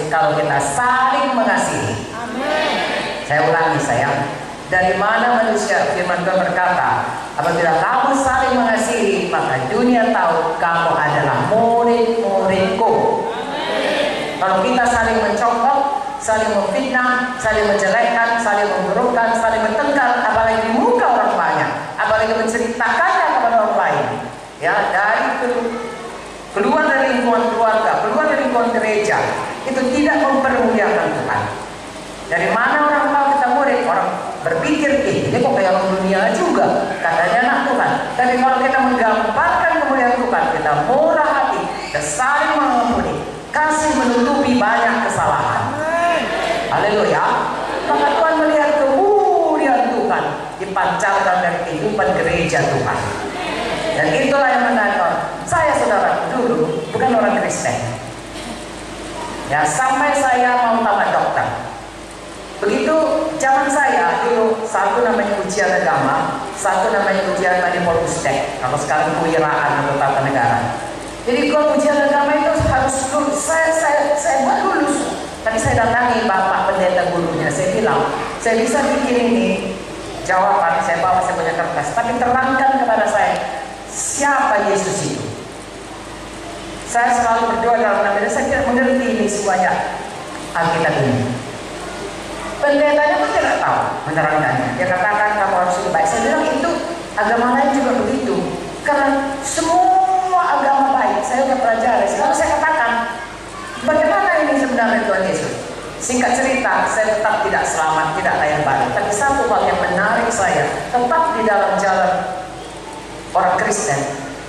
kalau kita saling mengasihi. Saya ulangi sayang, dari mana manusia, firman Tuhan berkata, apabila kamu saling mengasihi, maka dunia tahu kamu adalah murid-muridku. Kalau kita saling mencongkok, saling memfitnah, saling menjelekkan, saling memburukkan, saling bertengkar, apalagi di muka orang banyak, apalagi menceritakannya kepada orang lain, ya, dari keluar dari lingkungan keluarga, keluar dari lingkungan gereja, itu tidak mempermuliakan Tuhan. Dari mana orang tahu kita murid? Orang berpikir, ini kok kayak orang dunia juga, katanya anak Tuhan. Tapi kalau kita menggambarkan kemuliaan Tuhan, kita murah hati, kita saling mengampuni, kasih menutupi banyak kesalahan. Haleluya. Maka Tuhan melihat kemuliaan Tuhan dipancarkan dari kehidupan gereja Tuhan. Dan itulah yang menarik. Saya saudara dulu bukan orang Kristen. Ya, sampai saya mau tamat dokter. Begitu zaman saya dulu, satu namanya ujian agama, satu namanya ujian manipulasi. Kalau sekarang kewiraan atau tata negara. Jadi kalau ujian agama itu harus lulus. Saya buat lulus. Tadi saya datangi bapak pendeta gurunya. Saya bilang, saya bisa bikin ini jawaban. Saya bawa, saya punya kertas. Tapi terangkan kepada saya siapa Yesus itu. Saya selalu berdoa dalam nama Dia. Saya tidak mengerti ini semuanya Alkitab ini. Pendetanya pun tidak tahu menerangkannya. Dia katakan kamu harus lebih baik. Saya bilang itu agama lain juga begitu. Karena semua agama baik. Saya sudah pelajari. Lalu saya katakan, bagaimana ini sebenarnya Tuhan Yesus? Singkat cerita, saya tetap tidak selamat, tidak layak balik. Tapi satu hal yang menarik saya, tetap di dalam jalan orang Kristen.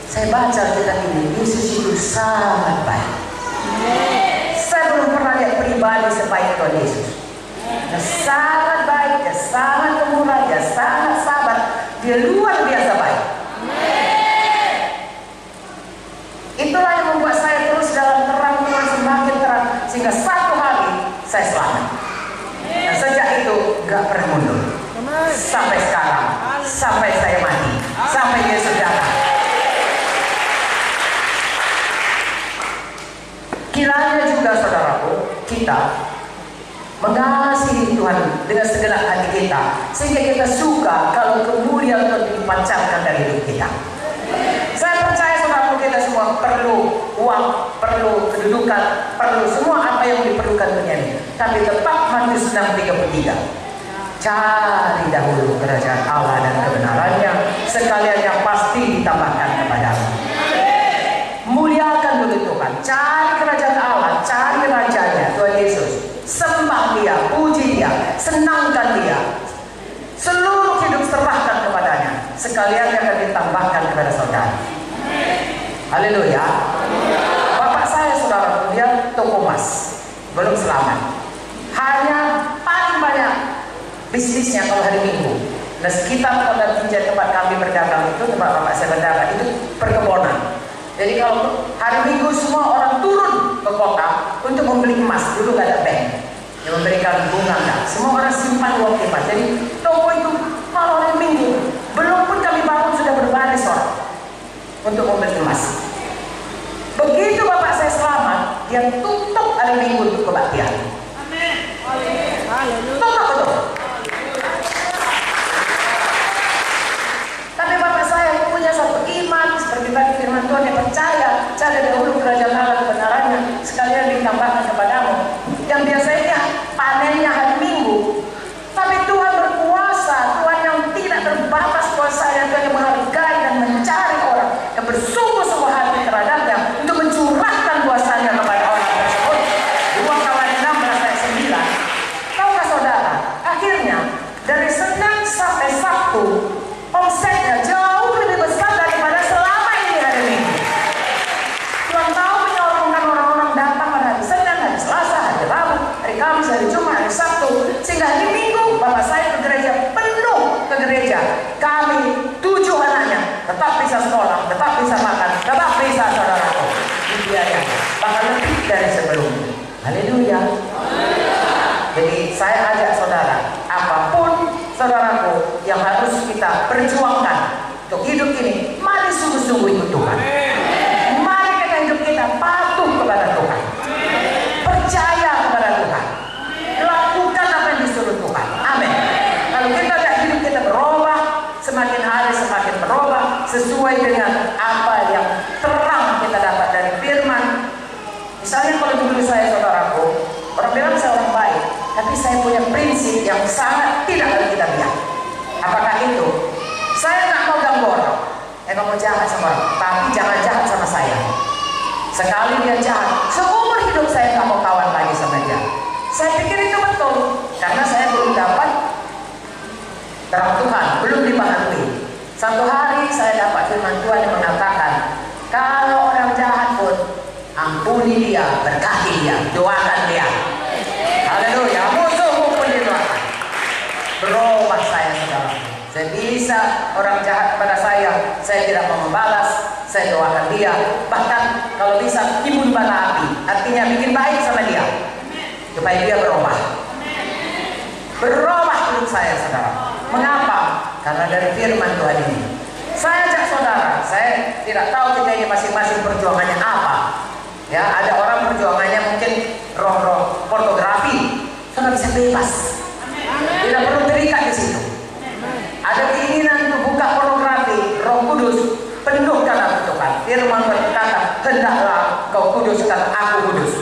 Saya baca kitab ini, Yesus itu sangat baik. Saya belum pernah lihat pribadi sebaik Tuhan Yesus. Dia sangat baik, dia sangat pemurah, dia sangat sabar, dia luar biasa baik. Itulah yang membuat saya terus dalam terang Tuhan semakin terang, sehingga satu hari saya selamat. Dan sejak itu gak pernah mundur sampai sekarang, sampai saya mati, sampai Yesus datang. Kiranya juga saudaraku, kita mengasihi Tuhan dengan segenap hati kita, sehingga kita suka kalau kemuliaan Tuhan dipancarkan dari hidup kita. Saya percaya saudaraku, kita semua perlu uang, perlu kedudukan, perlu semua apa yang diperlukan dunia ini. Tapi tetap Matius 6:33. Cari dahulu kerajaan Allah dan kebenarannya, sekalian yang pasti ditambahkan kepadamu. Muliakan dulu Tuhan, cari kerajaan Allah, cari rajanya Tuhan Yesus. Sembah Dia, puji Dia, senangkan Dia. Seluruh hidup serahkan kepadanya, sekalian yang akan ditambahkan kepada saudara. Haleluya. Bapak saya saudara, dia toko emas, belum selamat. Hanya paling banyak bisnisnya kalau hari Minggu. Nah, sekitar pada tempat kami berdagang itu, tempat bapak saya berdagang itu perkebunan. Jadi kalau hari Minggu semua orang turun ke kota untuk membeli emas. Dulu gak ada bank yang memberikan bunga, enggak. Semua orang simpan uang emas. Jadi toko itu kalau hari Minggu, belum pun kami bangun sudah berbaris orang untuk membeli emas. Begitu bapak saya selamat, dia tutup hari Minggu untuk kebaktian. Amin. Tutup betul. Tapi bapak saya punya satu iman seperti tadi firman Tuhan, yang percaya cari dahulu kerajaan Allah kebenarannya, sekalian ditambahkan kepadamu. Yang biasanya panennya hari Minggu, tapi Tuhan berkuasa, Tuhan yang tidak terbatas kuasanya, Tuhan yang menghargai dan mencari orang yang bersungguh-sungguh hati terhadapnya untuk mencurahkan kuasanya kepada orang tersebut. 2 Tawarin 16 ayat 9. Tahukah saudara, akhirnya dari Senin sampai Sabtu omsetnya jauh lebih besar daripada selama ini hari Minggu. Tuhan tahu menyolongkan orang-orang datang pada hari Senin, hari Selasa, hari Rabu, hari Kamis, hari Jumat, hari Sabtu, sehingga hari Minggu bapak saya ke gereja, penuh ke gereja. Kami 7 anaknya tetap bisa sekolah, tetap bisa makan, tetap bisa saudaraku dibiayai, bahkan lebih dari sebelumnya. Haleluya. Jadi saya ajak saudara, apapun saudaraku yang harus kita perjuangkan untuk hidup ini, mari sungguh-sungguh ikut Tuhan. Mari kita hidup kita patuh kepada Tuhan, percaya kepada sesuai dengan apa yang terang kita dapat dari firman. Misalnya kalau dulu saya, saudaraku, orang bilang saya orang baik, tapi saya punya prinsip yang sangat tidak ada kita bilang. Apakah itu? Saya nggak mau ganggu orang. Kamu jahat sama orang, tapi jangan jahat sama saya. Sekali dia jahat, seumur hidup saya nggak mau kawan lagi sama dia. Saya pikir itu betul, karena saya belum dapat terang Tuhan, belum dipahami. Satu hari saya dapat firman Tuhan yang mengatakan, kalau orang jahat pun ampuni dia, berkati dia, doakan dia. Haleluya, musuhmu pun didoakan. Berubah saya, saudara. Saya bisa orang jahat pada saya tidak mau membalas, saya doakan dia. Bahkan kalau bisa timbun bara api, artinya bikin baik sama dia, supaya dia berubah. Berubah hidup saya, saudara. Mengapa? Karena dari firman Tuhan ini. Saya ajak saudara, saya tidak tahu kita ini masing-masing perjuangannya apa. Ya, ada orang perjuangannya mungkin roh-roh pornografi, saudara bisa bebas. Tidak perlu terikat di situ. Ada keinginan untuk buka pornografi, Roh Kudus penuhkanlah Tuhan. Firman berkata, hendaklah kau kuduskan aku kudus.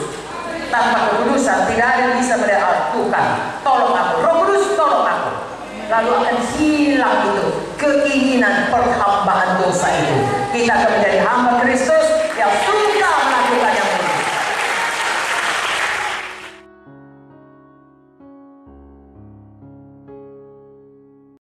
Tanpa kekudusan tidak ada yang bisa melihat Tuhan. Tolong aku, Roh Kudus tolong aku. Lalu akan hilang itu keinginan perhambaan dosa itu. Kita akan menjadi hamba Kristus yang